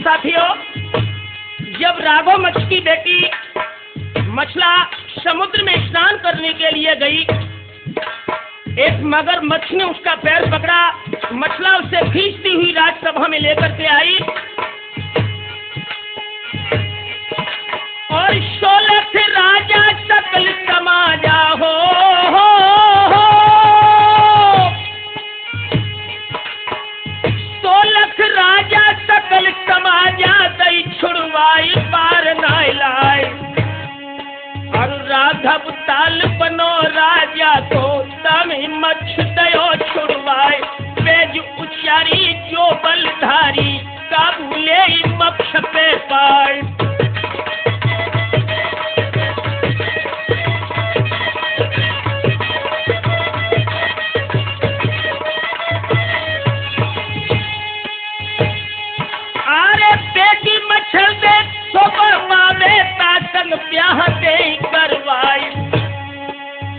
साथियों, जब राघव मच्छ की बेटी मछला समुद्र में स्नान करने के लिए गई, एक मगर मच्छ ने उसका पैर पकड़ा। मछला उसे खींचती हुई राजसभा में लेकर के आई और 16 राजा सकल समाजा हो 16 राजा सकल समाजा दई छुड़वाई पार नाय लाए और राघव ताल बनो राजा को तमी मच्छ दयो छुड़वाए। बेज उचारी जो बलधारी काबूले मक्ष पे पाए। ब्याह दे करवाई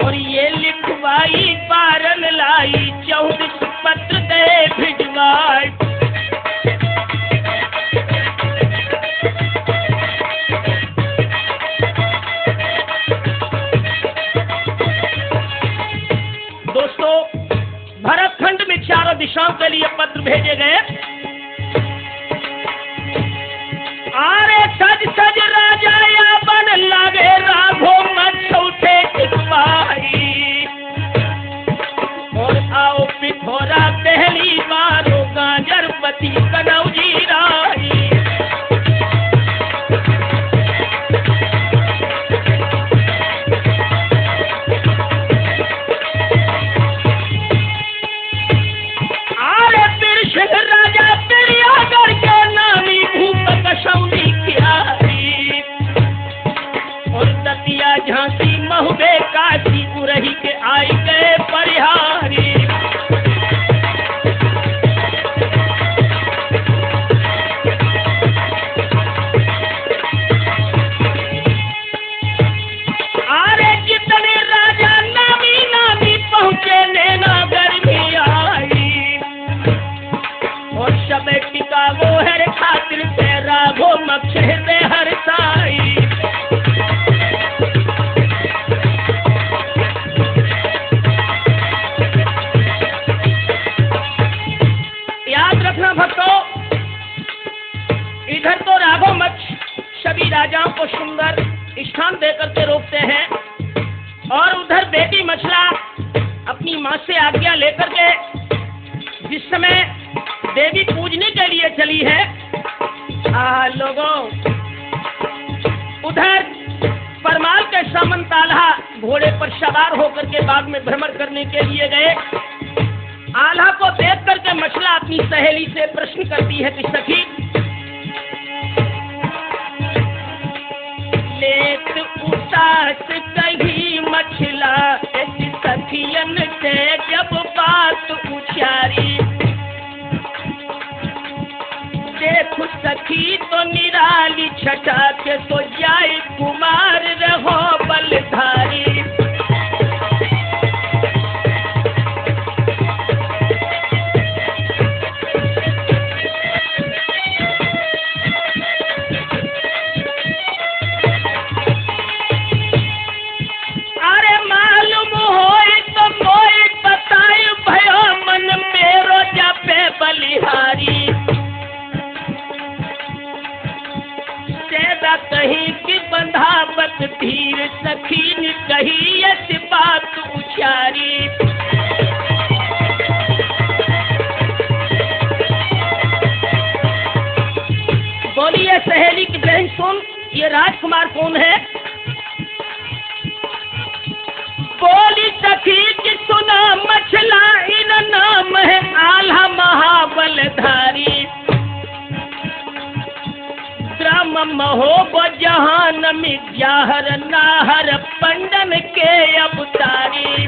और ये लिखवाई पारन लाई 14 पत्र दे भिजवाई। दोस्तों, भरतखंड में चारों दिशाओं के लिए पत्र भेजे गए। आरे सज सज राजा या बन लागे राघो मच्छ उठे टिकवाई और आओ पिथोरा पहली बारो गाजरपति कनौजी राई। आरे बिरसिंह राजा बिरियागर के नामी भूप कशौनी कियारी और दतिया झांसी महुबे काशी उरही के आई गए परिहारी। आरे जितने राजा नामी नामी पहुंचे नैनागर में आई और सब टिका वो हर खातिर से राघो मक्ष हृदय हर साई। याद रखना भक्तों, इधर तो राघव मच्छ सभी राजाओं को सुंदर स्थान देकर के रोकते हैं और उधर बेटी मछला अपनी माँ से आज्ञा लेकर के जिस समय देवी पूजने के लिए चली है। लोगों, उधर परमाल के सामंत आल्हा घोड़े पर सवार होकर के बाग में भ्रमण करने के लिए गए। आल्हा को देख करके मछला अपनी सहेली से प्रश्न करती है कि सखी, लेत उतास कही मछला सखियन से जब बात उचारी देखो सखी तो निराली छटा के तो जाए कुमार रहो बलधारी। अरे मालूम होई तो मोई बताई भयो मन मेरो जापे बलिहारी। कहीं की बंधावत धीर सखी ने कही ऐसी बात उचारी। बोलिए सहेली की बहन सुन, ये राजकुमार कौन है? बोली सखी की सुना मछला इन नाम है आल्हा महाबलधारी। महो जहान में जाहर नाहर पंडन के अवतारी।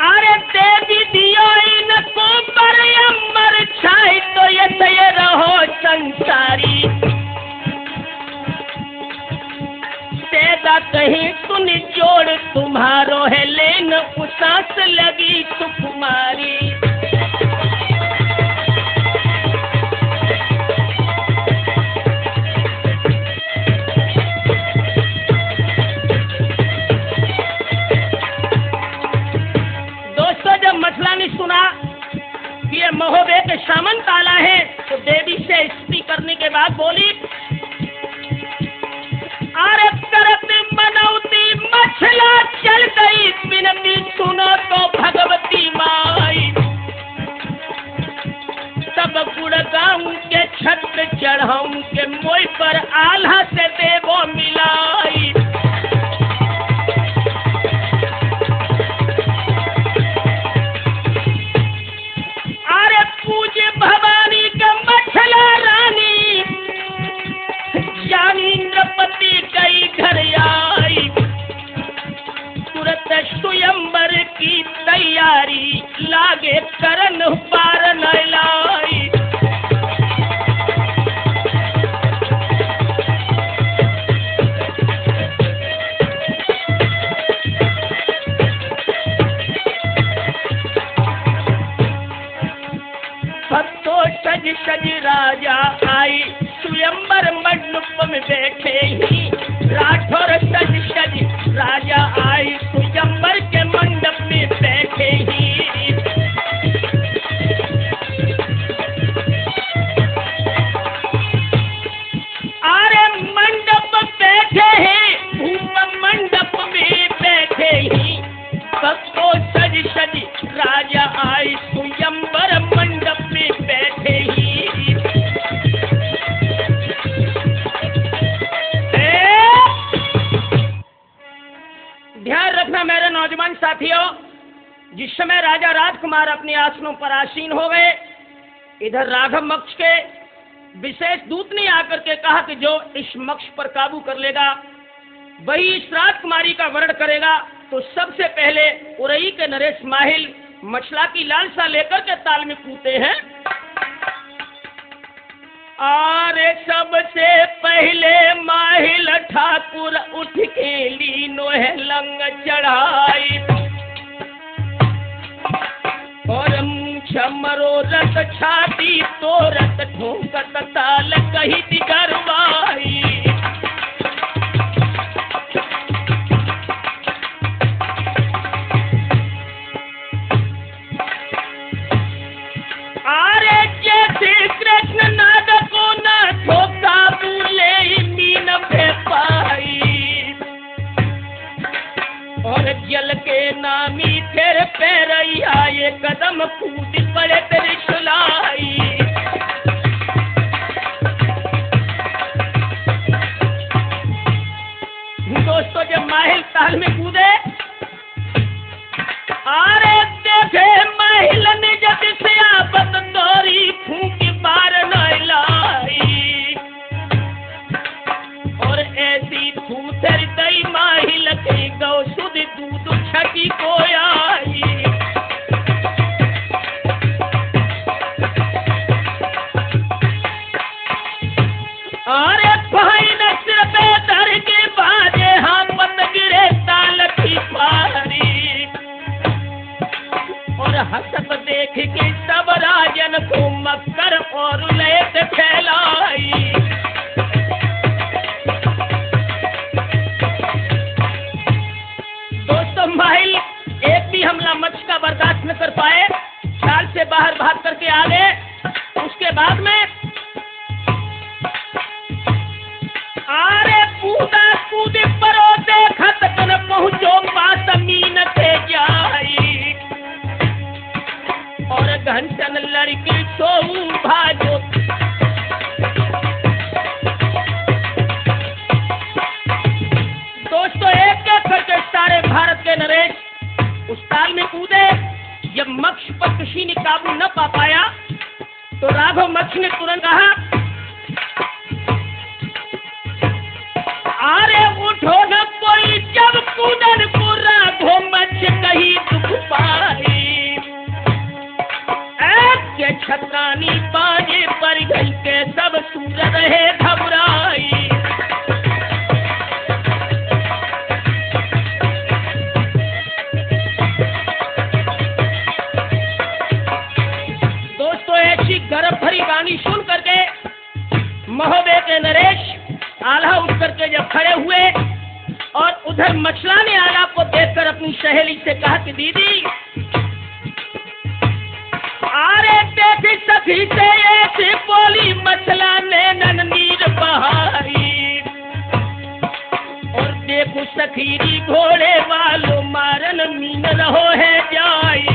अरे देवी दियो इनको पर अमर छाई तो ये रहो संसारी। तेदा कहीं सुन जोड़ तुम्हारो है लेन उसास लगी सुकुमारी। दोस्तों, जब मछला ने सुना कि ये महोबे के सामन ताला है तो देवी से स्तुति करने के बाद बोली, अरे करत मनौती मछला चल गई बिनती सुनो तो भगवती माई। सब गुणगाऊं के छत्र चढ़ाऊं के मोई पर आल्हा से देवो मिलाई। अरे पूज्य भवानी के मछला रानी जानी नृपति कई घर आई। तुरंत स्वयंवर की तैयारी लागे करन पार न लाई। भक्तों सज सज राजा आई स्वयंवर मंडप में बैठे ही। राठौर सज सज राजा आई स्वयंवर के मंडप में बैठे ही। अरे मंडप बैठे हैं भूप मंडप में बैठे ही। भक्तों सज सज राजा आई स्वयंवर मंडप में बैठे ही। ध्यान रखना मेरे नौजवान साथियों, जिस समय राजा राजकुमार अपने आसनों पर आसीन हो गए, इधर राघव मक्ष के विशेष दूत ने आकर के कहा कि जो इस मक्ष पर काबू कर लेगा वही इस राजकुमारी का वर्ण करेगा। तो सबसे पहले उरई के नरेश माहिल मछला की लालसा लेकर के ताल में कूदते हैं। आरे सबसे पहले माहिल ठाकुर उठ के लीनो है लंग चढ़ाई। और छमरो रत छाती तो रत ठोंकत ताल कही दिगरवाई। आरे जैसे कृष्ण नाद को न धोखा भूले मीन पे पाई। और जल के नामी फिर पैरैया ये कदम कूद पड़े त्रिशूलाई। दोस्तों, जब माहिल ताल में कूदे, आरे देखे माहिल ने जब से आपत तोरी फूंकी बार न लाई। और ऐसी थूथर दई माहिल के गौ सुध दूध छकी को आई। अरे भाई न सिर पे धर के बाजे हाँ पत गिरे ताल की पारी। और हसत देख के सब राजन को मक्कर और लेत फैलाई। दोस्तों, माहिल एक भी हमला मच्छ का बर्दाश्त न कर पाए, चाल से बाहर भाग करके आ गए। उसके बाद में आरे कूदा कूदे परो देखत कन पहुंचो पास मीन के जाई। और घंटन लड़की तो भाजो। दोस्तों, एक एक करके सारे भारत के नरेश उस ताल में कूदे। जब मक्ष पर किसी ने काबू न पा पाया तो राघव मक्ष ने तुरंत कहा, अरे उठो न कोई जब कूदन को राघव मक्ष कहीं दुख पाई। के छत्रानी बाजे पर गई के सब सूर रहे घबराई। आल्हा उठ करके जब खड़े हुए और उधर मछला ने आल्हा को देखकर अपनी सहेली से कहा कि दीदी, अरे देखी सखी से ऐसी बोली मछला ने नन्नीर बहाई, और देखो सखीरी घोड़े वालों मारन मीन रहो है जाई।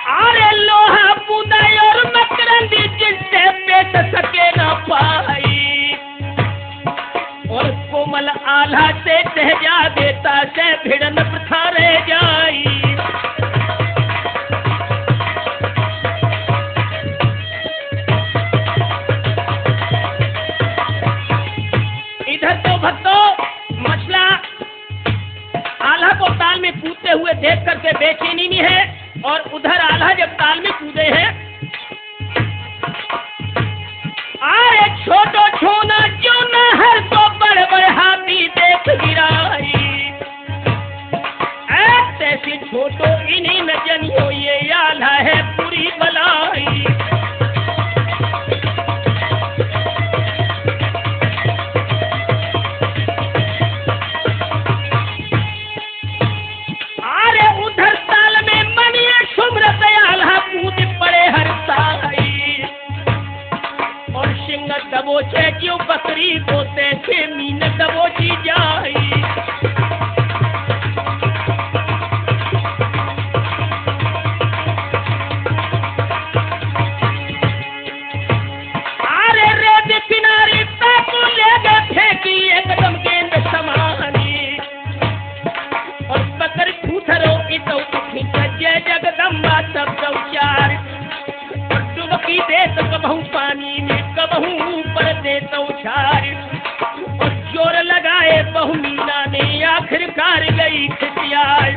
अरे लोहा बुदाई और मकरंदी जिनसे बेच सके न पाई, और कोमल आल्हा से सहजा देता से भिड़न प्रथा रह जाई। इधर तो भक्तों मछला आल्हा को ताल में कूदते हुए देख करके बेचैनी में है, और उधर आल्हा जब ताल में कूदे हैं, अरे छोटो छोना क्यों न हर तो बड़े बड़े हाथी देख गिराई, ऐसे छोटो इन्हीं न जनियो ये आल्हा है पूरी बलाई। अरे उधर ताल में मनिए सुमरत आल्हा कूद पड़े हर साई, और सिंह दबोचे क्यों बकरी को तैसे मीन दबोची जाई। अरे रेत किनारे पैको ले गए फेंकी एकदम गेंद समानी, और पकड़ खूथरो इतो खींच जय जगदम्बा सब चौचार, और डुबकी दे तो कबहू पानी में कबहू ऊपर दे तो उछार, और जोर लगाए बहु मीना ने आखिरकार गई खिसियार,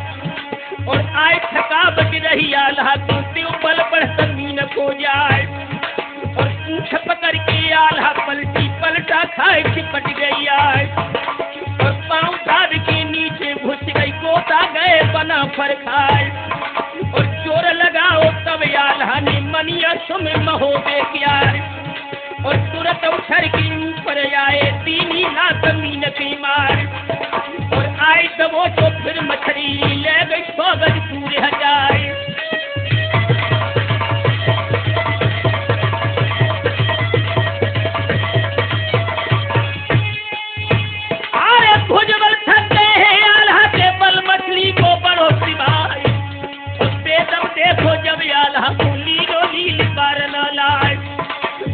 और आए थकावट रही आल्हा को त्योबल बढ़ मीन को जाए, और पूछ पकड़ के आल्हा पलटी पलटा खाए चिपट गई आए, और पाँव दाद के नीचे घुस गई गोता गए बना फर खाए, और जोर लगाओ तब आल्हा ने मनिया सुम महो देखिया, और तुरंत उछर के ऊपर आए तीनी लात मीन की मार, और आए दबो तो फिर मछली ले गई 100 गज पूरे हजाए। अरे भुजबल थक गए हैं आल्हा के बल मछली को बड़ो सिवाई, उस बेदम देखो जब आल्हा को लीलो लील बार न लाए,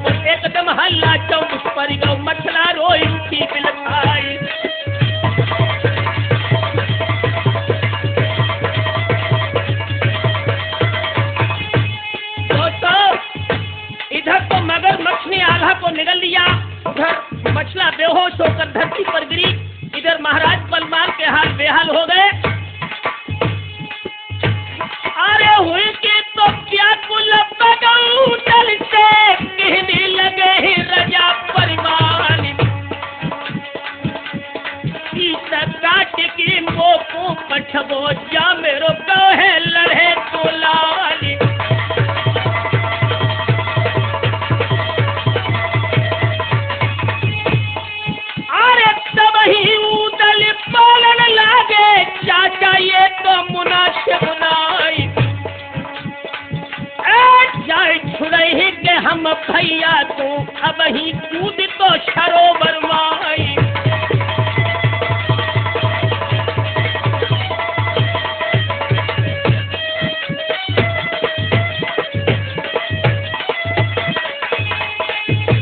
और एकदम हल्ला चौक पर गौ मछला रोई उठी बिल खाई। इधर तो मगरमच्छ ने आल्हा को निगल लिया, उधर मछला बेहोश होकर धरती पर गिरी, इधर महाराज बलवान के हाल बेहाल हो गए। अरे हुई के तो क्या कुल बगल से कहने लगे ही रजा परिवार, इस काट के मोको पठबो जा मेरो कहे लड़े तो लाल। अरे तब ही उदल पालन लागे चाचा ये तो मुनासिब नाई, जाए छुड़े के हम भैया तो अब ही कूद तो सरोवर माई।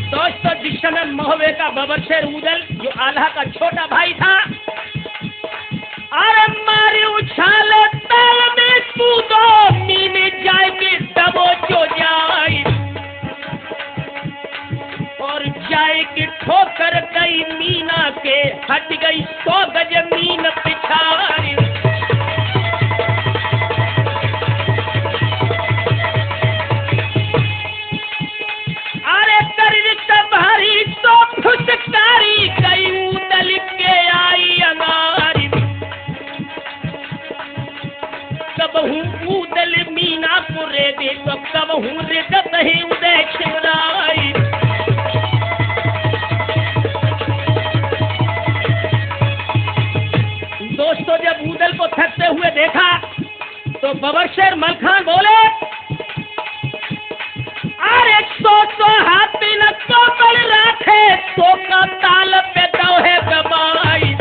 दोस्तों जिस समय महोबे का बबरशेर उदल जो आल्हा का छोटा भाई था, अरे मारे उछाल ताल में कूदो मीन जाए के दबोचो जाए, और जाए के ठोकर गई मीना के हट गई 100 गज मीन पिछाड़ी। अरे कर भारी तो फुसकारी गई उदल के आई अनारी, कबहू उदल मीना को रे दे तो कब कहूँ रिदत ही उदय छिमराई। दोस्तों जब ऊदल को थकते हुए देखा तो बबरशेर मलखान बोले, अरे सो हाथी न तो बल राखे तो का ताल पे दो है गवाई।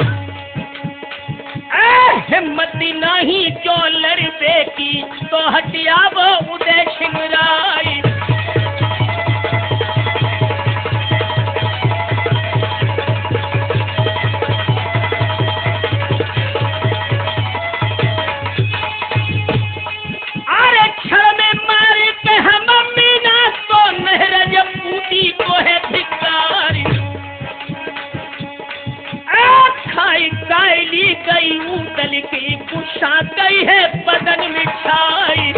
हिम्मती नहीं जो लड़बे की तो हटिया वो उदय छिमराई। अरे क्षण में मारे के हम मीना तो नहरज पूती को है धिक्कारी। खाई कायली गई ऊदल की कुशा गई है बदन मिठाई।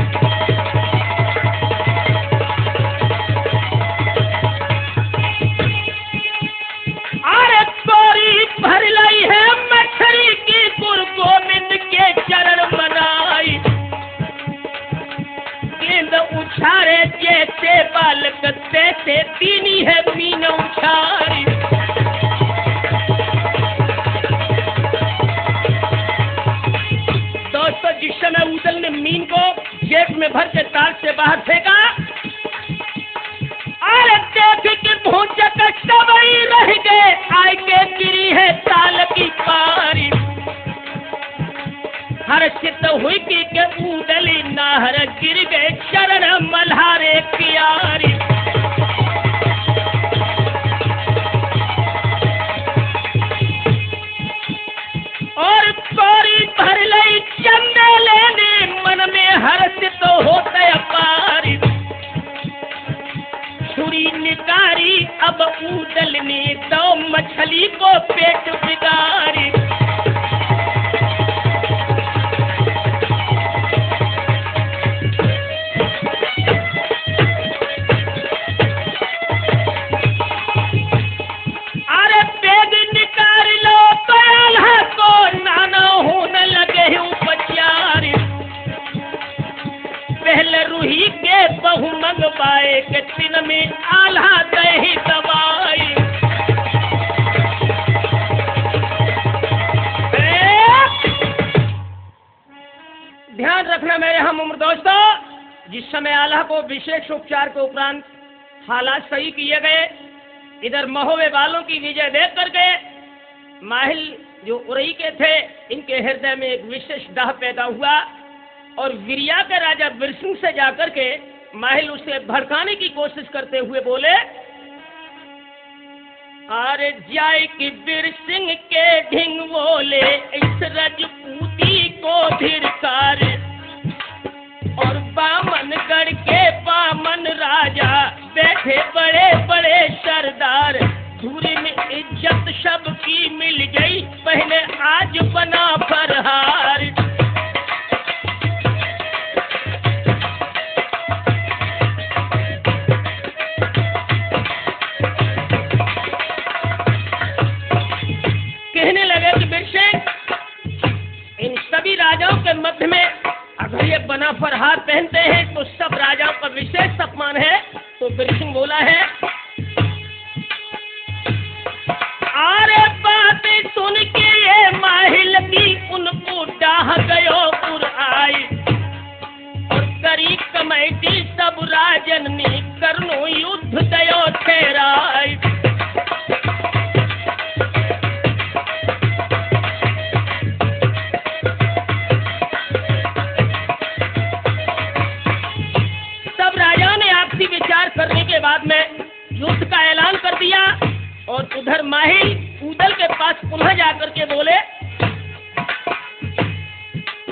अरे कोरी भर लाई है मछली की गुरु गोविंद के चरण बनाई। गेंद उछारे जैसे बालक तैसे दीनी है मीन उछारी। जिस समय ऊदल ने मीन को जेब में भर के ताल से बाहर फेंका, अरे देख के भूंचक सबई रह गए आय के गिरी है ताल की पारी। हर चित हुई की के ऊदली नाहर गिर गए चरण मल्हारे प्यारी। और कोरी भर लई चंदे लेने मन में हर्षित होते अपारी। छुरी निकारी अब ऊदल ने तो मछली को पेट बिगारी। अरे बेग निकाल लो तो आल्हा को नाना होने लगे उपचारी। पहले रूही के बहु मंगवाए के दिन में आल्हा दही दवाई। ध्यान रखना मेरे हम उम्र दोस्तों, जिस समय आल्हा को विशेष उपचार के उपरांत हालात सही किए गए, इधर महोबे वालों की विजय देख करके माहिल जो उरई के थे इनके हृदय में एक विशेष दाह पैदा हुआ और विरिया के राजा बिरसिंह से जाकर के माहिल उसे भड़काने की कोशिश करते हुए बोले, अरे जाय कि बिरसिंह के ढिंग बोले इस रजपूती को धिरकार। और बामनगढ़ के बामन राजा बैठे बड़े बड़े सरदार। धूरी में इज्जत सबकी मिल गई पहले आज बना फरहार। कहने लगे कि बिरसिंह इन सभी राजाओं के मध्य में अगर ये बना फरहार पहनते हैं तो सब राजाओं का विशेष सम्मान है। तो बिरसिंह बोला है, अरे बातें सुन के ये माहिल की उनको डाह गयो पुर आई। और करी कमेटी सब राजन ने करनो युद्ध गयो ठहराई। विचार करने के बाद में युद्ध का ऐलान कर दिया। और उधर माहिल ऊदल के पास पुनः जाकर के बोले,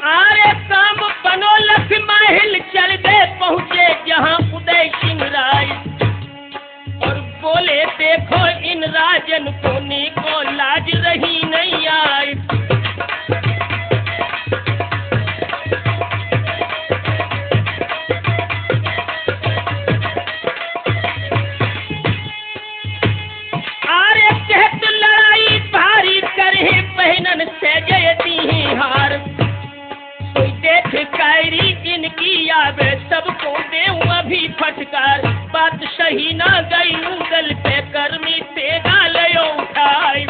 अरे काम बनो लख माहिल चल गए पहुंचे जहां उदय सिंह राय। और बोले देखो इन राजन को लाज रही नहीं आई। से जयती हार कोई देख कायरी इनकी याद सबको देऊं अभी फटकार, बात सही ना गई उदल पे कर्मी तेगा लयो उठाई।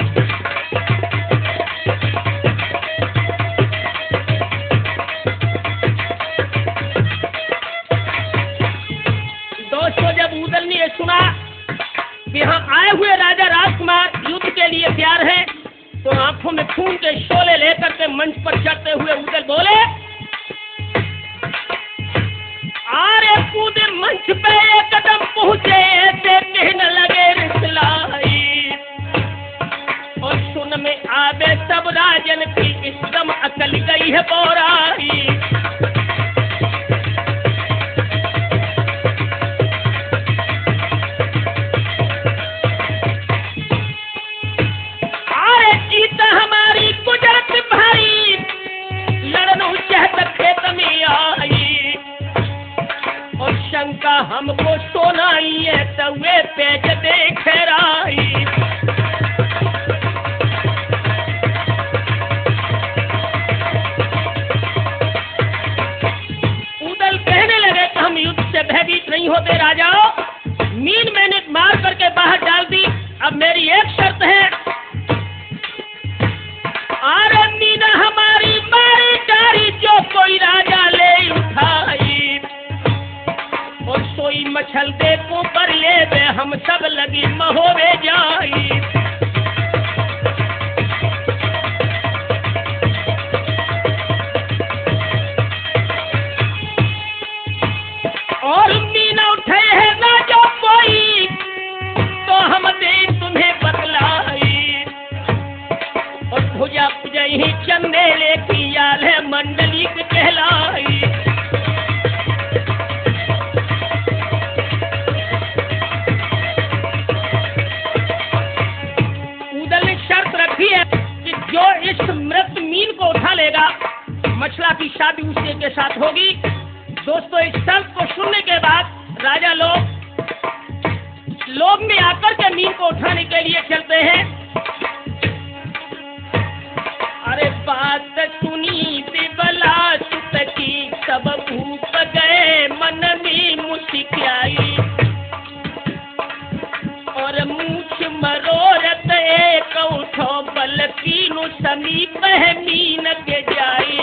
दोस्तों, जब उदल ने सुना कि यहाँ आए हुए राजा राजकुमार युद्ध के लिए तैयार हैं, तो आंखों में खून के शोले लेकर के मंच पर चढ़ते हुए उदल बोले, आरे कूदे मंच पे एक कदम पहुंचे ऐसे कहने लगे रिसलाई, और सुन में आवे सब राजन की इस दम अकल गई है बोराई। शंका हमको सोनाई है तवे पेज देख राई। उदल कहने लगे कि हम युद्ध से भयभीत नहीं होते राजाओं, मीन मैंने मार करके बाहर डाल दी, अब मेरी एक शर्त है, अरे मीना हमारी मारी डारी जो कोई राजा ले उठाई, और सोई मछल देखो पर ले वे हम सब लगी महोवे जाई। और मीना उठे है ना जो कोई, तो हम दे तुम्हें बतलाई, और भुजा पुजही चंदेले की याल है मंडली कहलाई। जो इस मृत मीन को उठा लेगा, मछला की शादी उसी के साथ होगी। दोस्तों, इस शर्त को सुनने के बाद राजा लोग में आकर के मीन को उठाने के लिए चलते हैं। अरे बात सुनी बिबला सुत की सब भूप गए मन में मुस्कियाई, और मूछ मरोरत एक उठो बल कीनु समीप है मीन के जाई।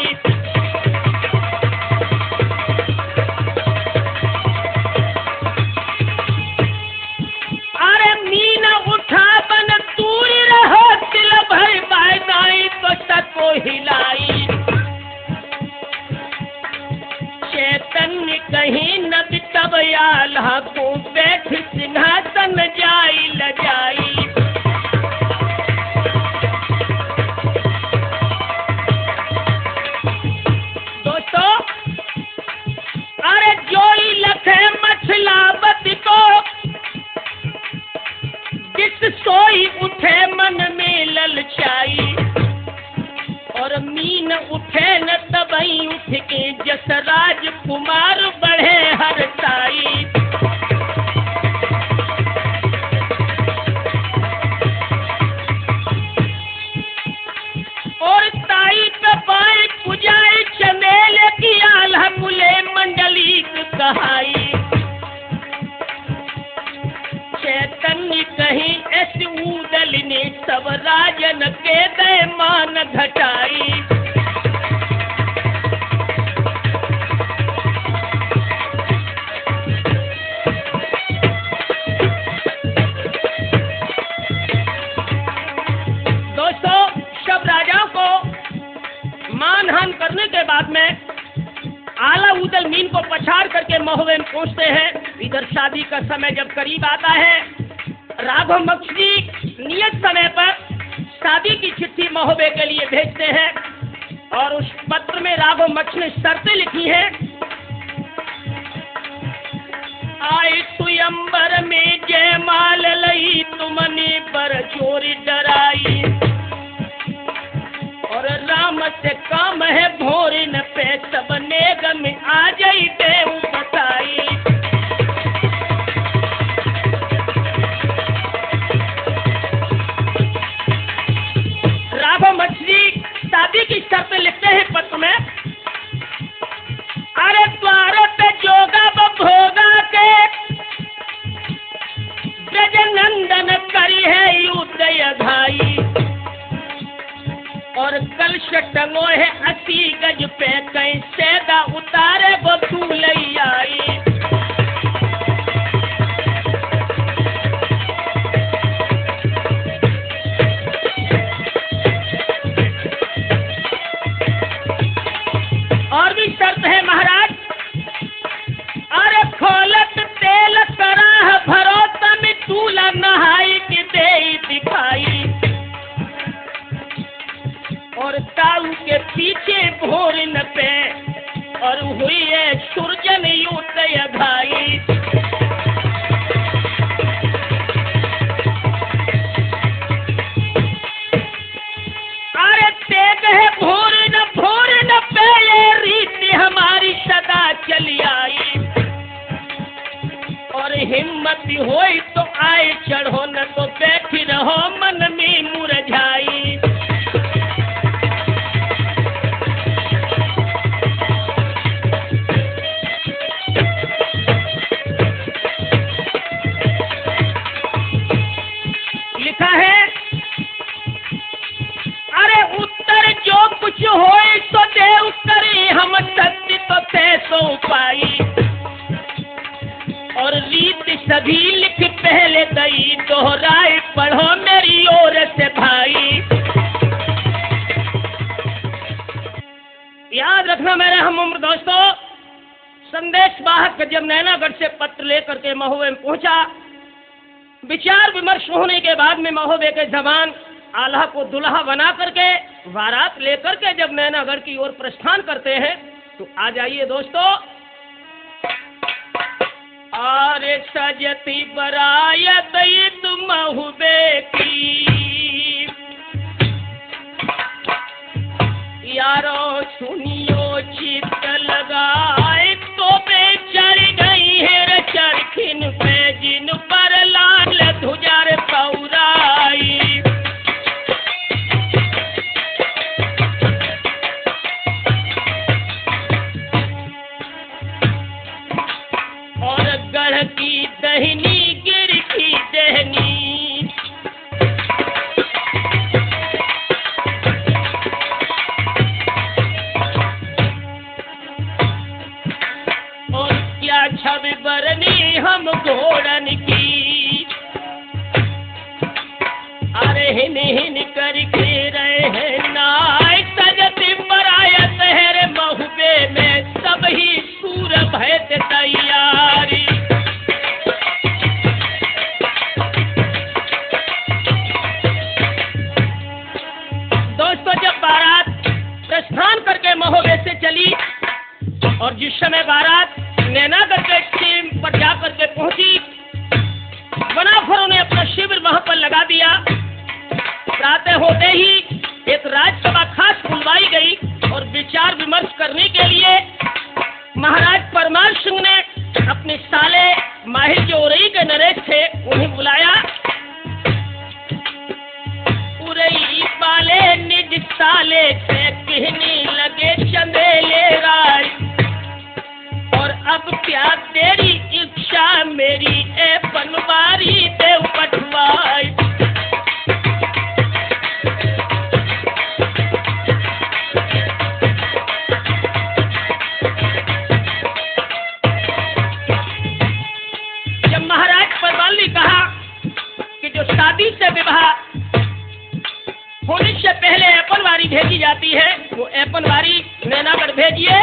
अरे मीन उठा बन दूरी रहो दिल भर बाई तो सको हिलाई, चैतन्य कहीं न तब आल्हा को बैठ सिंहासन जाई लजाई। दोस्तों, अरे जोई लखे मछलावत को जिस सोई उठे मन में ललचाई, और मीन उठे न तबई उठ के जसराज कुमार बढ़े हर ताई। और ताई पे पाए पुजाई चमेल की आल्हा मुले मंडली कहाई, चैतन्य कहीं ऐसे उदल ने सब राजन के दे मान घटाई। दोस्तों, सब राजाओं को मानहान करने के बाद में आला उदल मीन को पछाड़ करके महोबे में पहुंचते हैं। इधर शादी का समय जब करीब आता है, राघव मक्ष जी नियत समय पर शादी की चिट्ठी महोबे के लिए भेजते हैं, और उस पत्र में राघव मक्ष ने शर्तें लिखी हैं। आई स्वयंवर में जयमाल लई तुमने पर चोरी डराई, और राम से काम है भोरी न पे सब नेगम आ जाई देव बताई। राघव मछली शादी की शर्त लिखते हैं पत्र में। अरे द्वार पे जोगा भोगा के हिम्मत होई तो आए चढ़ो, न तो बैठी रहो मन में मुरझाई। लिखा है, अरे उत्तर जो कुछ होए तो देव करे, हम सत्य तो थे सो पाई। और रीत सभी लिख पहले दई, दोहराए पढ़ो मेरी ओर से भाई। याद रखना मेरे हम उम्र दोस्तों, संदेश वाहक जब नैनागढ़ से पत्र लेकर के महोबे में पहुंचा, विचार विमर्श होने के बाद में महोबे के जवान आल्हा को दुल्हा बना करके बारात लेकर के जब नैनागढ़ की ओर प्रस्थान करते हैं, तो आ जाइए दोस्तों। अरे सजती बरायत ईद महोबे की, यारो सुनियो चित्त लगाए, तो बे चढ़ गई है चरखिन पे, जिन पर लाल ध्वजा पौराई। और गढ़ की दहनी गिर की दहनी, और क्या छवि बरनी हम घोड़न की। अरे हिन हिन करके रहे हैं नाय, सजती बरायत है रे महोबे में, सब ही सूर भय तैयारी। दोस्तों जब बारात प्रस्थान करके महोबे से चली, और जिस समय बारात नैनागढ़ के टीम पर जाकर के पहुंची, बनाफरों ने अपना शिविर वहां पर लगा दिया। प्रातः होते ही एक राजसभा खास बुलवाई गई, और विचार विमर्श करने के लिए महाराज परमार सिंह ने अपने साले माहिर जो उरई के नरेश थे उन्हें बुलाया। उरई वाले निज साले से कहने लगे चंदेले राय, और अब क्या तेरी इच्छा मेरी ए बनवारी देव पठवाई। जब महाराज परमाल ने कहा कि जो शादी से विवाह होने से पहले एपनवारी भेजी जाती है, वो एपनवारी नैनागढ़ भेजिए।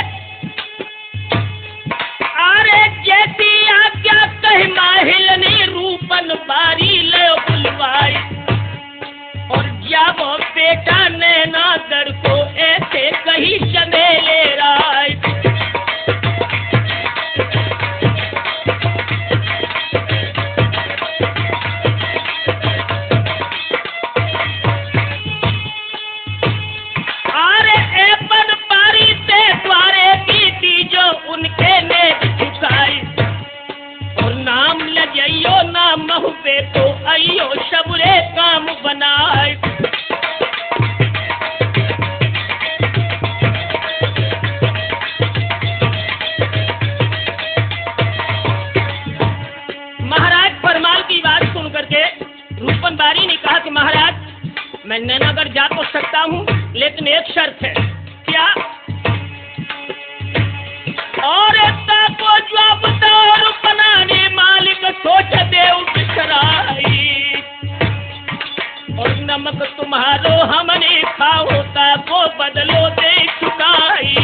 अरे जैसी आज्ञा कही माहिल ने रूपन बारी ले बुलवाई, और जब बेटा नैनागढ़ को ऐसे कही चंदेले राय। अरे एपन बारी से द्वारे की दी जो उनके ने झुकाई, और नाम लजइयो ना महोबे तो अयो सबरे काम बनाए। महाराज परमाल की बात सुन करके रूपन बारी ने कहा कि महाराज मैं नैनागढ़ जा तो सकता हूँ, लेकिन एक शर्त है। क्या? और को जवाब दो बनाने मालिक सोच दे बिसराई, और नमक तुम्हारो हमने खाओ ता को बदलो दे चुकाई।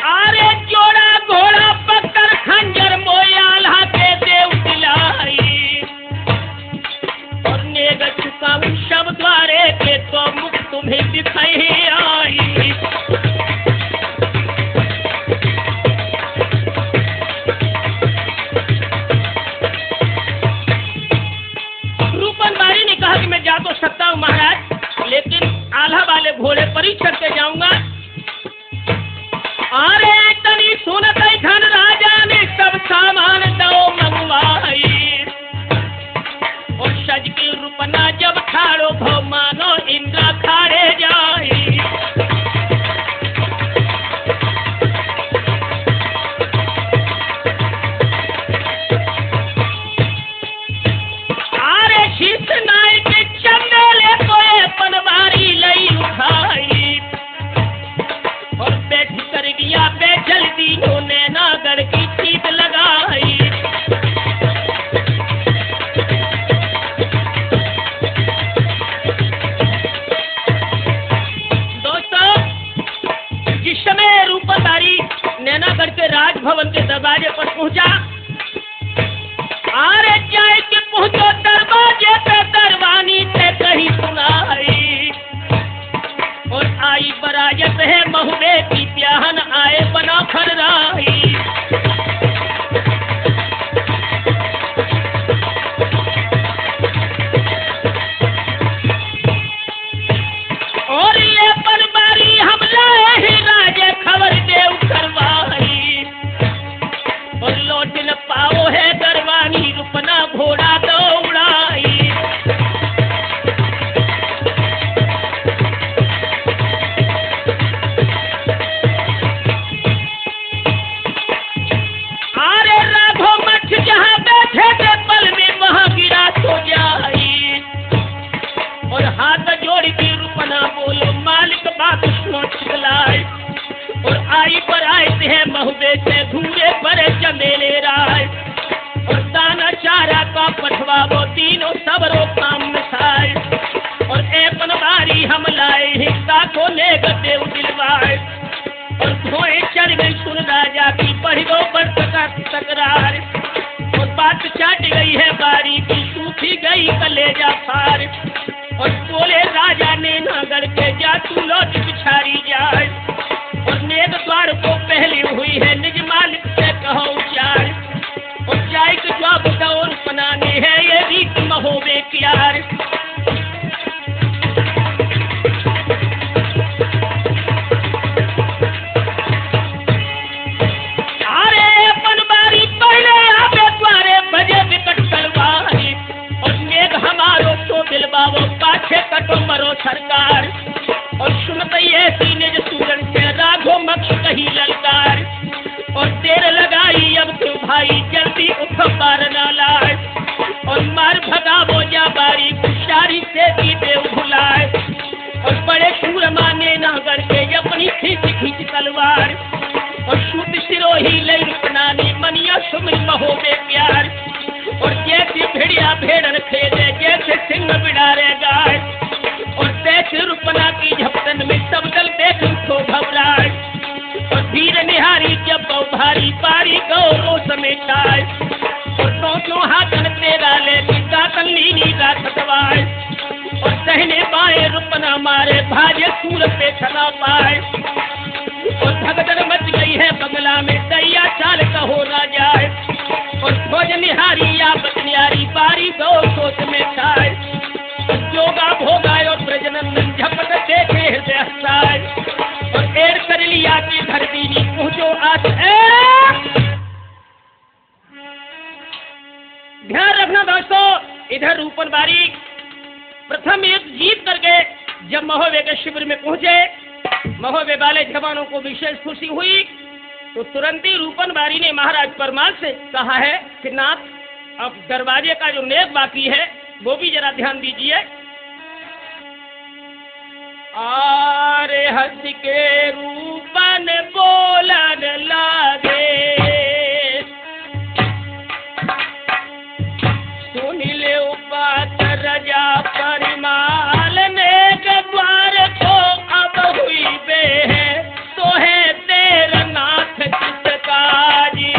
अरे जोड़ा घोड़ा पकड़ खंजर मोयाल हाथे देव दिलाई, और नेग चुकाऊं शब द्वारे के तो मुख तुम्हें दिखाई आई। रूपन बारी ने कहा कि मैं जा तो सकता हूँ महाराज, दरवाजे पर पहुंचा। अरे जाए के पहुंचो दरवाजे पे, दरवानी से कहीं सुनाई, और आई बरायत है महुए की ब्याहन, आए बना खरराई। और ले परबारी हम लाए ही राजे, खबर देव करवाई, और लौट न पाओ है दरवानी, रुपना घोड़ा दौड़ाई। अरे राघो मठ जहाँ बैठे थे पल में वहाँ गिरा तो जाई, और हाथ जोड़ के रुपना बोलो मालिक बात सुनो छिगलाए, और आई पर आए है महुबे से घूरे पर चमेले राय, और दाना चारा का पठवा वो तीनों सबरो काम में खाए, और ए पनवारी हम लाए हिस्सा को ले गए दिलवाए, और धोए चढ़ गई सुन राजा की पढ़ो पर तकरार, और बात चाट गई है बारी की सूखी गई कलेजा फार, और बोले राजा ने नगर के जा तू लौट पिछाड़ी जाए, और नेक द्वार को पहली हुई है निज मालिक से कहो चार, और जाए के जवाब दौर बनाने है ये रीत महोबे क्यार। अरे पनवारी पहले आवे द्वारे बजे विकट तलवारी, और नेक हमारो तो बिलबावो पाछे कटो मरो सरकार, और सुनते ऐसी निज सूरन से राघो मक्ष कही ललकार, और देर लगाई अब तो भाई जल्दी उठ पार न लाए, और मार भगावो जा बारी कुशारी से की देव भुलाए, और बड़े शूर माने नगर के अपनी खींच खींच तलवार, और शुद्ध सिरोही ले रुपनानी मनिया सुमिल महोबे प्यार, और जैसे भेड़िया भेड़ खेदे जैसे सिंह बिडारे गाय, और तैसे रुपना की झपटन में सब दल देख उठो घबराए, और धीर निहारी जब भारी पारी गौरों समेटाए, और दोनों हाथन तेरा ले दातन लीनी का खतवाए, और सहने पाए रुपना मारे भाजे सूर पे चला पाए, और भगदड़ मच गई है बंगला में दैया चाल कहो ना जाए, और भोज निहारी या बचनियारी बारी गौ सोच में खाए, जोगा भोगा और ब्रजनंदन झपट देखे हृदय हसाए, और एर कर लिया कि घर दीनी पहुंचो आज। ध्यान रखना दोस्तों, इधर रूपन बारी प्रथम युद्ध जीत करके जब महोबे के शिविर में पहुंचे, महोबे वाले जवानों को विशेष खुशी हुई, तो तुरंत ही रूपन बारी ने महाराज परमाल से कहा है कि नाथ अब दरवाजे का जो नेक बाकी है वो भी जरा ध्यान दीजिए। आरे हंस के रूपन बोलन लागे, सुन ले बात रजा परिमाल, नेक द्वार को अब हुई बे है, तो है तेरा नाथ चितकाजी।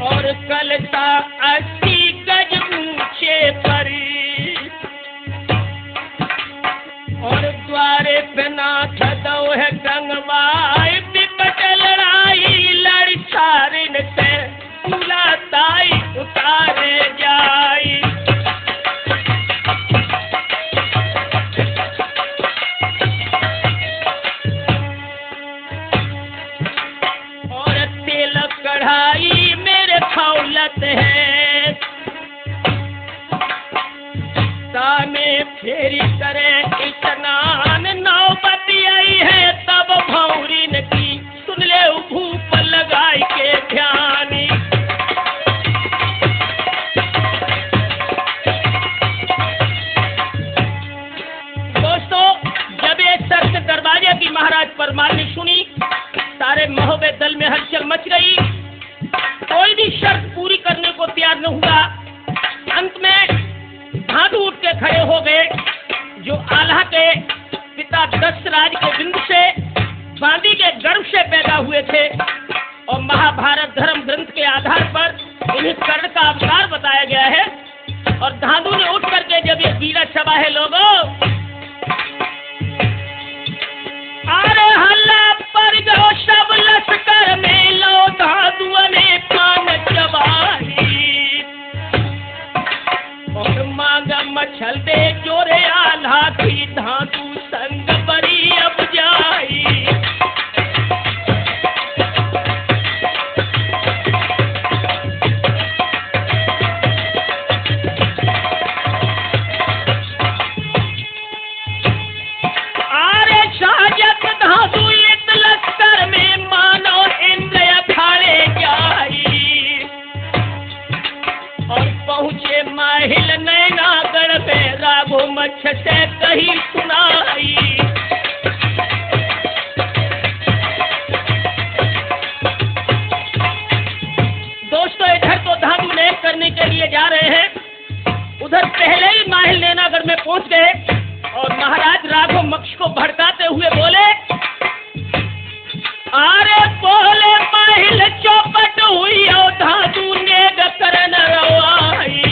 और कलता 80 गज ऊंचे पर, और द्वारे पे नाथ दो है गंगवाई, विपट लड़ाई लड़ छारिन से उलाताई उतारे जाई। और तेल कढ़ाई मेरे खौलत है, तामे फेरी करे स्नान, नौबत आई है तब भौरी ही कर्ण का अवतार बताया गया है। और धांधू ने उठ करके जब ये वीरत सभा है लोगों, अरे हल्ला पर गो सब लश्कर में लो, धांधुआ ने पान चबाई और मांगा मछल दे जोरे आल्हा की, धांधू संग बड़ी अब जाई। माहिल नैनागढ़ में राघो मच्छ से कही सुनाई। दोस्तों इधर तो धांधू ने करने के लिए जा रहे हैं, उधर पहले ही माहिल नैनागढ़ में पहुंच गए और महाराज राघो मक्ष को भड़काते हुए बोले, अरे बोले माहिल चौपट हुई और धांधू ने करन रवाई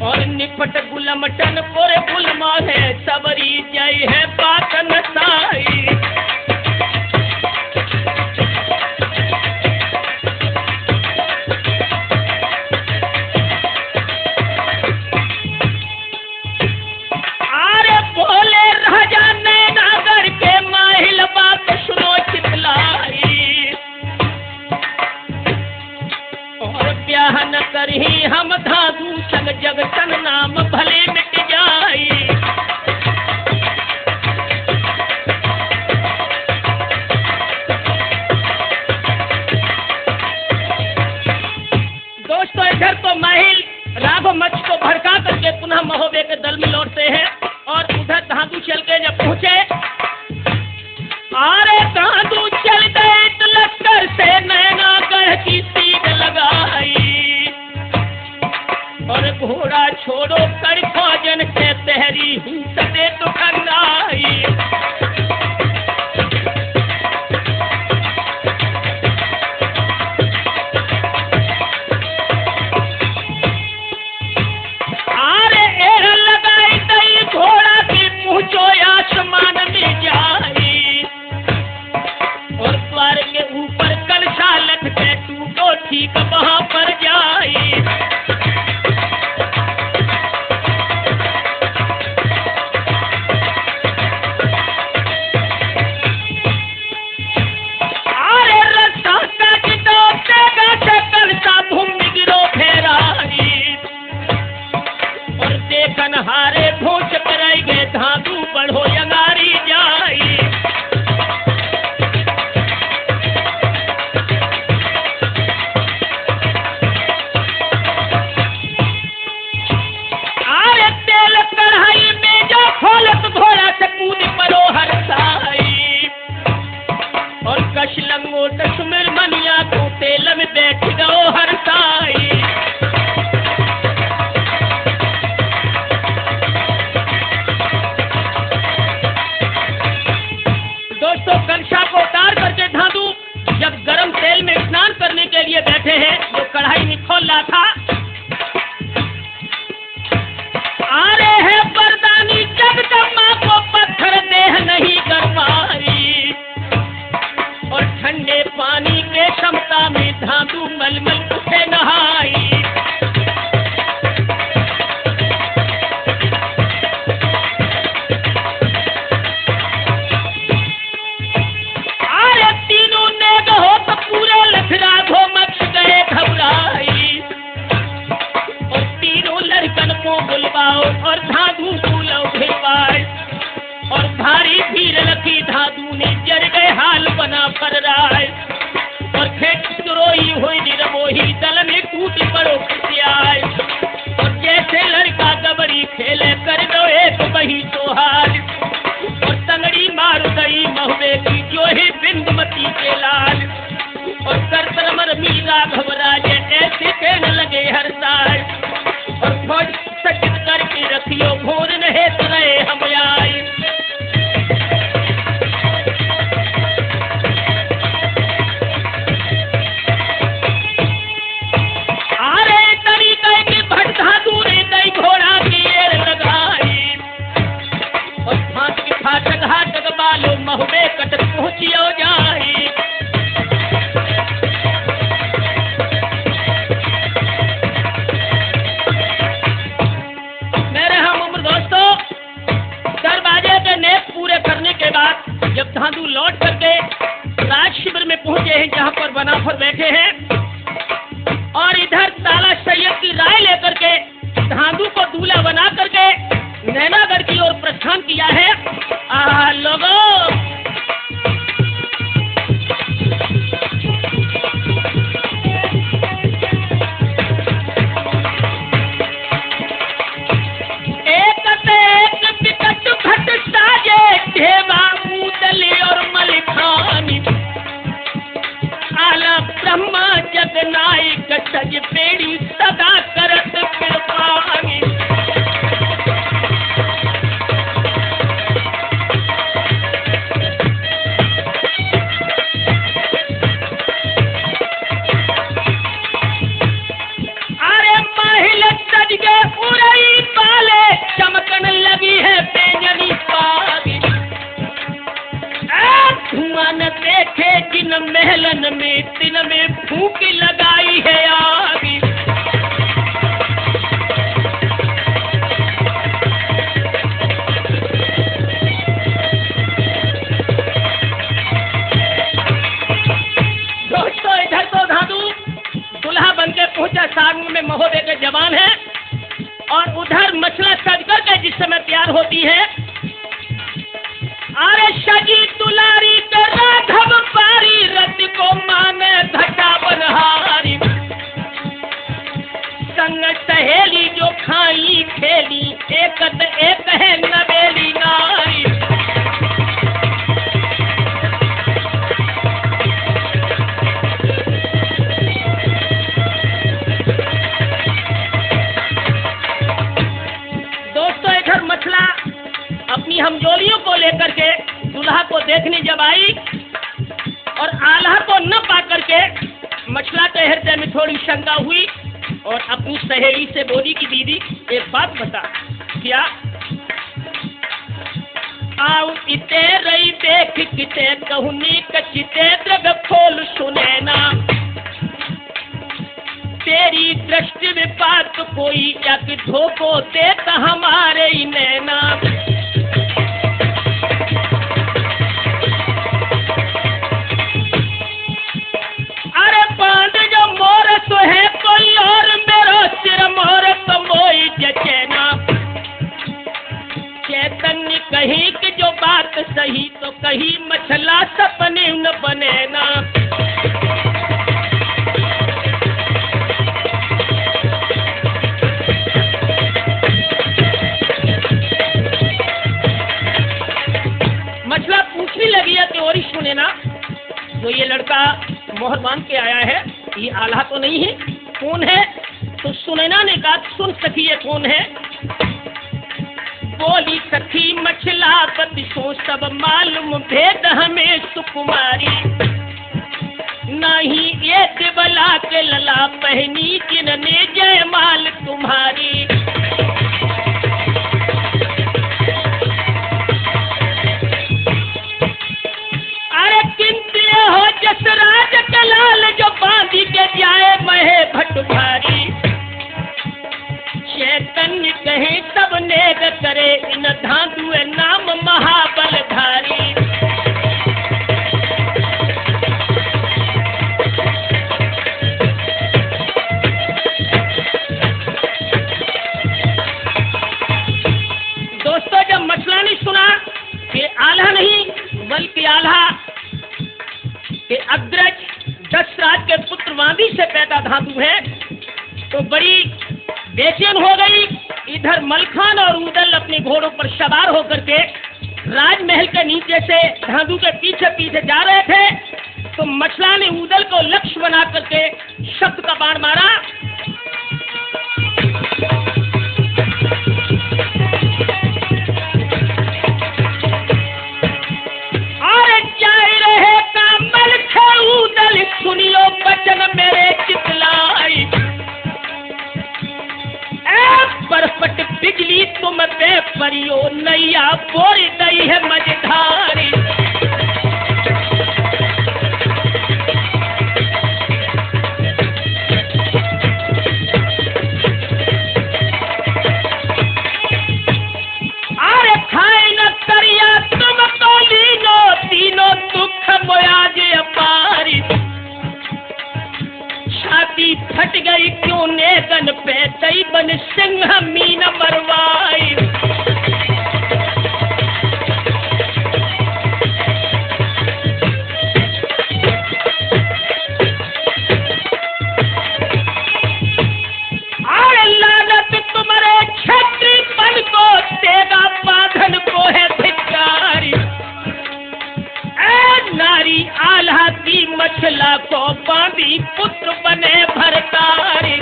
और निपट गुलमटन कोरे गुलमा है, सबरी जय है बात नसाई। अरे बोले राजा नैनागढ़ के माहिल बात सुनो चितलाई और ब्याह न करही हम धांधू संग, जग सन नाम भले मिट जाई। दोस्तों इधर तो माहिल राघो मच्छ को भड़का करके पुनः महोबे के दल में लौटते हैं और उधर धांधू चल के जब पहुंचे, अरे धांधू चल गए लश्कर से नैनागढ़ की सीध लगाई और घोड़ा छोड़ो कर फौजन के तहरी हिंसते तो ठंगाई। अरे एर लगाई दई घोड़ा की पहुंचो आसमान में जाई और द्वार के ऊपर कलशा लटके टूटो ठीक वहां पर जाई। हारे भोज कराई गए धांधू बढ़ो यंगारी जाई। अरे तेल कढ़ाई में जो खोलत घोड़ा से कूद परो हर साई और कश लंगोट सुमिर मनिया को तेल में बैठ गो हर साई। दोस्तों कलशा को उतार करके धांधू जब गरम तेल में स्नान करने के लिए बैठे हैं, जो कढ़ाई में खोल रहा था, अरे है बरदानी जगदम्बा को पत्थर देह नहीं गरमाई और ठंडे पानी के क्षमता में धांधू मलमल उठे नहाई। राघो मक्ष गए घबराई और तीनों लड़कन को बुलवाओ और धांधू बुलाओ भिड़वाए और भारी भीड़ लगी धांधू ने जर गए हाल बना पर राय और खेत रोई हुई निरमोही यहाँ पर बनाफर बैठे हैं और इधर ताला सैयद की राय लेकर के धांधू को दूल्हा बना करके नैनागढ़ की ओर प्रस्थान किया है। लोगों, ब्रह्मा जगनायक सज पेड़ी सदा करत कृपानी। अरे महिल सज के उड़ई पाले चमकन लगी है बेजनी पागी। धुआं न देखे जिन महलन में तिन में फूंक लगाई है आगी। दोस्तों, इधर तो धांधू दुल्हा बनके पहुंचा, साग में महोदय के जवान है, और उधर मछला सज करके जिस समय तैयार होती है, अरे सजी दुलारी के राघव पारी रत को माने घटा बनहारी। संग सहेली जो खाई खेली एक है नवेली नारी। दोस्तों, इधर मछला अपनी हमजोलियों को लेकर के दूल्हा को देखने जब आई और आल्हा को न पा करके मछला के हृदय में थोड़ी शंका हुई और अपनी सहेली से बोली कि दीदी एक बात बता। क्या? आओ इते रही देख किते कहूनी कचिते द्रग खोल सुने ना। तेरी दृष्टि में बात कोई या कि धोखो देता हमारे ही नैना। अरे बांध जो मोर तो है कोई और मेरो सिर मोर तो मोई जचेना। चैतन्य कहीं कि जो बात सही तो कहीं मछला सपने न बने ना। मछला पूछने लगी है कि और ही सुने ना, जो ये लड़का मोहर बांध के आया है ये आल्हा तो नहीं है, कौन है? तो सुनैना ने कहा, सुन सखी ये कौन है? बोली सखी मछला बदिशों सब मालूम भेद हमें सुकुमारी। नहीं ये दिबला के लला पहनी जिनने जयमाल तुम्हारी। अरे किंतु हो जसराज कलाल जो बांधी के जाए महे भट भारी। चैतन्य कहे सब नेग करे इन धांधु नाम महाबलधारी। दोस्तों, जब मछला ने सुना कि आल्हा नहीं बल्कि आल्हा के अग्रज दशराज के पुत्र वादी से पैदा धांधु है, तो बड़ी बेचैन हो गई। इधर मलखान और उदल अपने घोड़ों पर सवार होकर के राजमहल के नीचे से धांधु के पीछे पीछे जा रहे थे, तो मछला ने उदल को लक्ष्य बना करके शब्द का बाण मारा। और जाए रहे कामल थे उदल सुनियो बचन मेरे चितलाई। परपट बिजली तुम पे परियो नैया बोल दई है मझधारी। अरे खाए न करिया तुम तो लीनो तीनों दुख मोया जे अपारी। छट गई क्यों नेगन पे तई बन सिंह मीन मरवाई। तेगा बाधन को है धिक्कारी। नारी आल्हा की मछला को बांधी पुत्र बने भरतारी।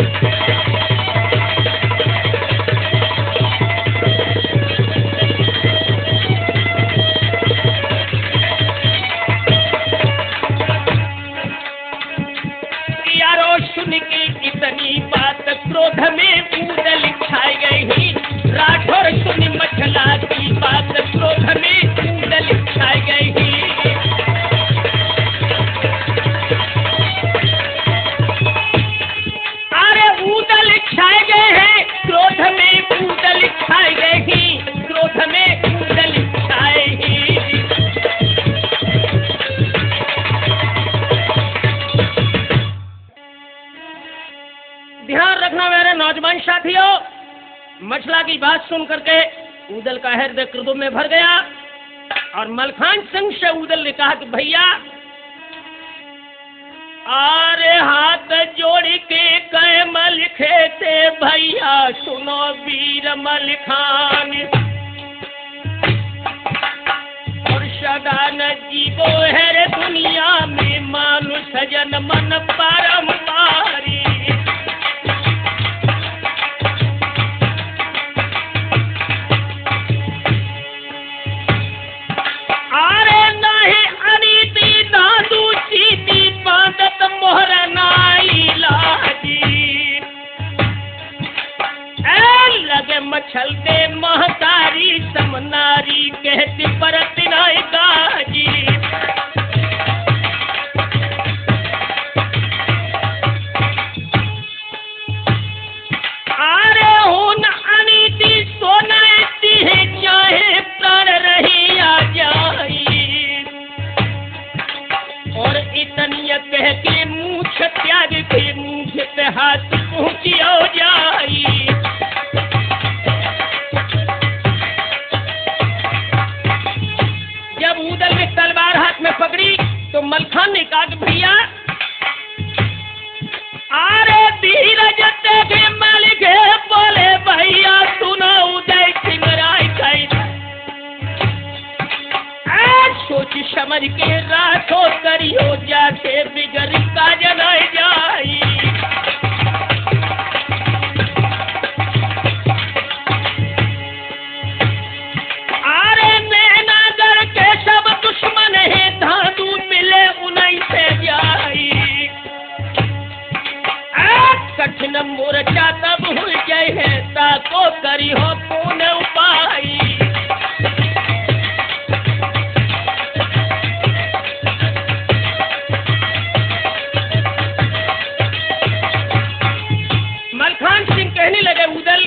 यारो सुन के इतनी बात क्रोध में ऊदल छाई गई। राठौर सुन मछला की बात क्रोध में ऊदल छाई गई। अरे ऊदल छाए गए हैं क्रोध में ऊदल छाई गई। क्रोध में ऊदल छाए ही। ध्यान रखना मेरे नौजवान साथियों, मछला की बात सुन करके ऊदल का हृदय क्रोध में भर गया और मलखान सिंह से ऊदल ने कहा कि भैया, अरे हाथ जोड़ के कह मलिखे थे भैया सुनो वीर मलिखान। और सदा न जीवो है रे दुनिया में मानुष जन मन परम पारी। मछल दे महतारी समनारी कहती परत नायकाजी। अरे हुन अनीति सोनाती है चाहे प्राण रही आ जाई। और इतनी कह के मूछ त्याग के मूछ पे हाथ पहुंची हो जाई। पकड़ी तो मलखान ने कहा कि भैया, अरे धीरज देखे मालिक बोले भैया सुनो उदय सिंह राय कही। सोच समझ के राखो करियो जाके बिगड़ का जनाए जाई। कठिन मोर्चा तब हो जाए है ताको करी हो कौन उपाय। मलखान सिंह कहने लगे ऊदल,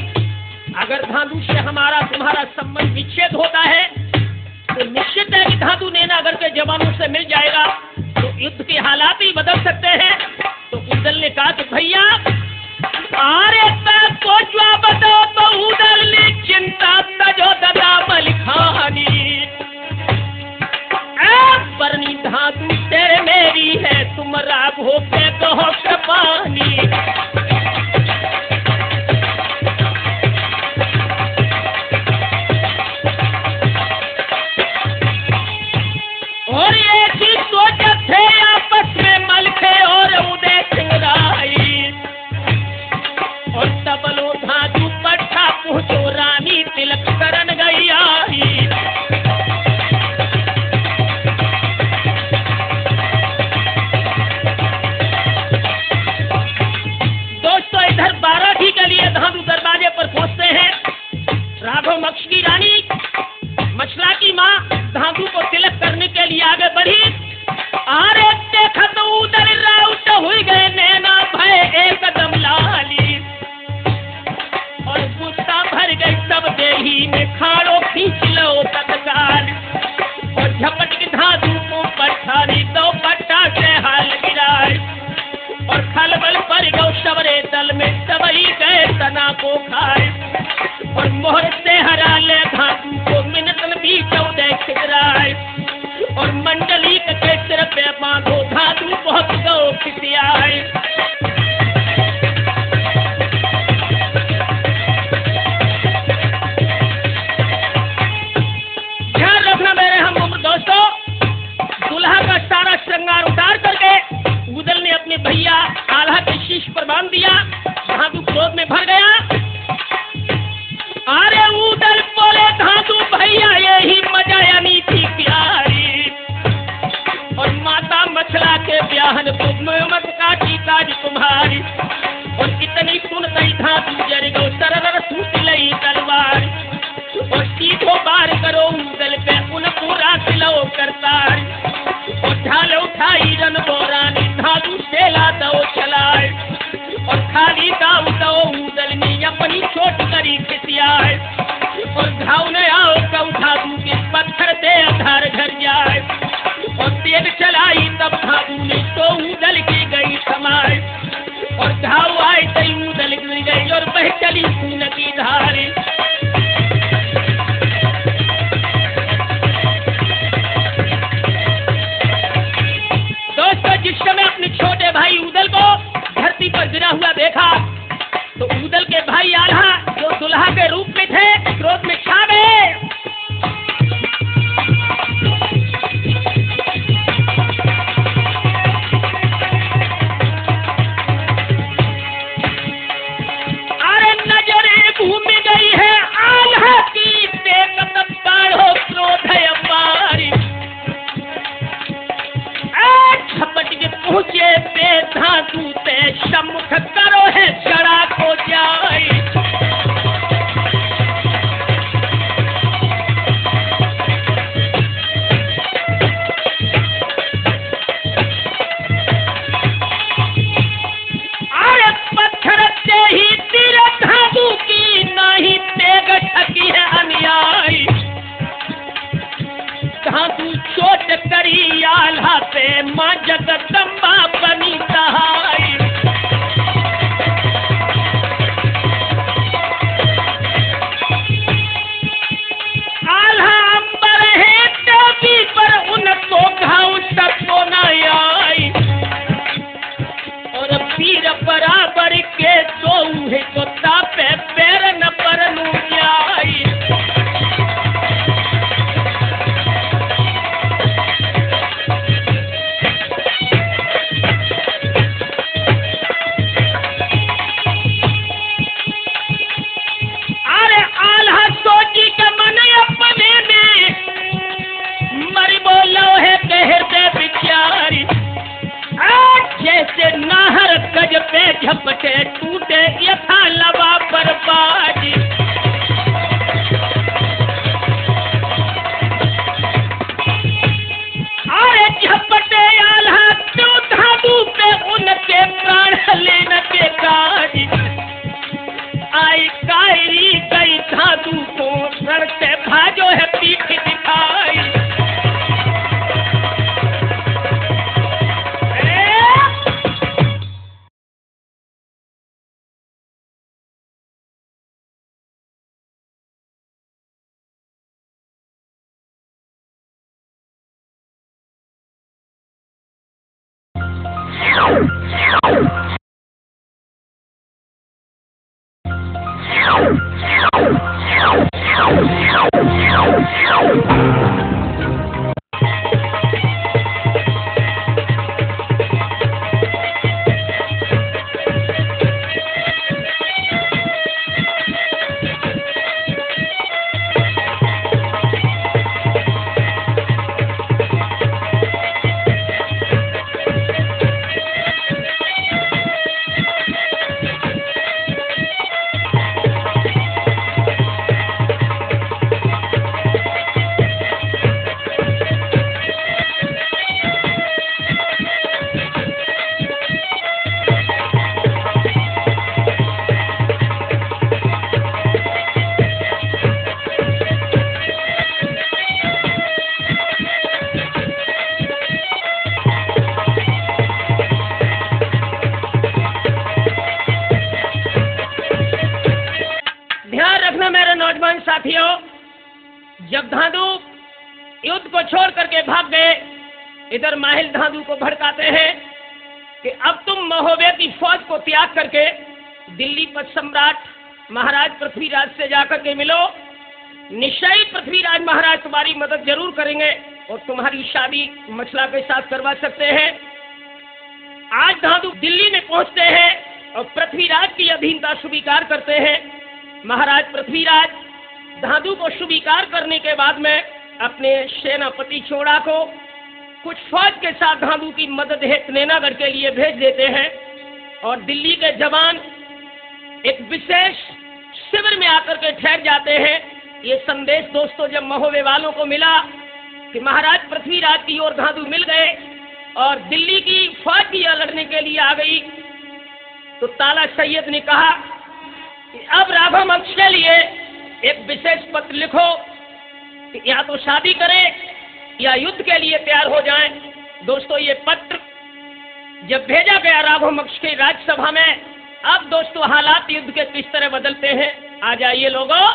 अगर धांधू से हमारा तुम्हारा संबंध विच्छेद होता है तो निश्चित है कि धांधू नैनागढ़ के जवानों से मिल जाएगा तो युद्ध के हालात ही बदल सकते हैं। तो ऊदल ने कहा कि भैया, अरे को जवाब दो तो ऊदल ने चिंता तजो ददा मलिखानी। बरनी धातु तेरे मेरी है तुम राग हो के कहो कृपानी। और ये चीज सोच थे आपस में मलखे और उदय सिंह राय। और तबलो धातु पट्टा पहुंचो रानी तिलक करन गई आई। मोहम्मद काटी काज तुम्हारी और इतनी सुन गई धातु जर गो सरर सूत लई तलवार और सीधो बार करो उंगल पे उन पूरा सिलो करतार और ढाल उठाई रन बोरानी धातु सेला दो चलाए और खाली दाव दो उंगल में अपनी चोट करी खिसियाए और घाव न आओ कऊ धातु के पत्थर दे आधार घर जाए और तेज चलाई तब धातु ने तो उंगल की गई समाए और घाव आए तई उंगल गिर गई और बह चली खून की धारे। दोस्तों, जिस समय अपने छोटे भाई उदल को धरती पर गिरा हुआ देखा तो उदल के भाई आल्हा जो दुल्हा के रूप में थे क्रोध में छा गए। अरे नजरें घूम गई है आल्हा की देखत बाढ़ो क्रोध अपारी झपट के पहुंचे बेधातु ते सम्मुख करो है चढ़ा को जाए। अरे पत्थर से ही तीर धातु की नहीं तेग ठकी है अन्याय धातु चोट करी आल्हा पे मां जगदम्बा बनी सहाय। आल्हा अंबर है देवी पर उनको घाव सबको न आई और पीर बराबर के दो है तो तापे पैर न पर नू जाई। जैसे नाहर गज पे झपटे टूटे यथा लवा बर्बादी। अरे झपटे आल्हा क्यों धातु पे उनके प्राण लेने के काज आई कायरी गई धातु को रण से भाजो है पीठ दिखाई। साथियों, जब धांधु युद्ध को छोड़ करके भाग गए, इधर माहिल धांधु को भड़काते हैं कि अब तुम महोदय की फौज को त्याग करके दिल्ली पर सम्राट महाराज पृथ्वीराज से जाकर के मिलो। निश्चय पृथ्वीराज महाराज तुम्हारी मदद जरूर करेंगे और तुम्हारी शादी मछला के साथ करवा सकते हैं। आज धांधु दिल्ली में पहुंचते हैं और पृथ्वीराज की अधीनता स्वीकार करते हैं। महाराज पृथ्वीराज धांधु को स्वीकार करने के बाद में अपने सेनापति चोड़ा को कुछ फौज के साथ धांधू की मदद हेतु नैनागढ़ के लिए भेज देते हैं और दिल्ली के जवान एक विशेष शिविर में आकर के ठहर जाते हैं। ये संदेश दोस्तों जब महोबे वालों को मिला कि महाराज पृथ्वीराज की ओर धांधू मिल गए और दिल्ली की फौज भी लड़ने के लिए आ गई, तो ताला सैयद ने कहा कि अब राघव वंश के लिए एक विशेष पत्र लिखो कि या तो शादी करें या युद्ध के लिए तैयार हो जाएं। दोस्तों ये पत्र जब भेजा गया राघव वंश की राज्यसभा में, अब दोस्तों हालात युद्ध के किस तरह बदलते हैं, आ जाइए लोगों।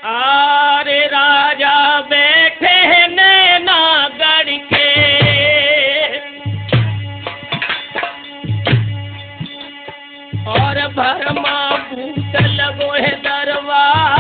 आरे राजा बैठे हैं नैनागढ़ के, और भरमा बूट लगो है दरबार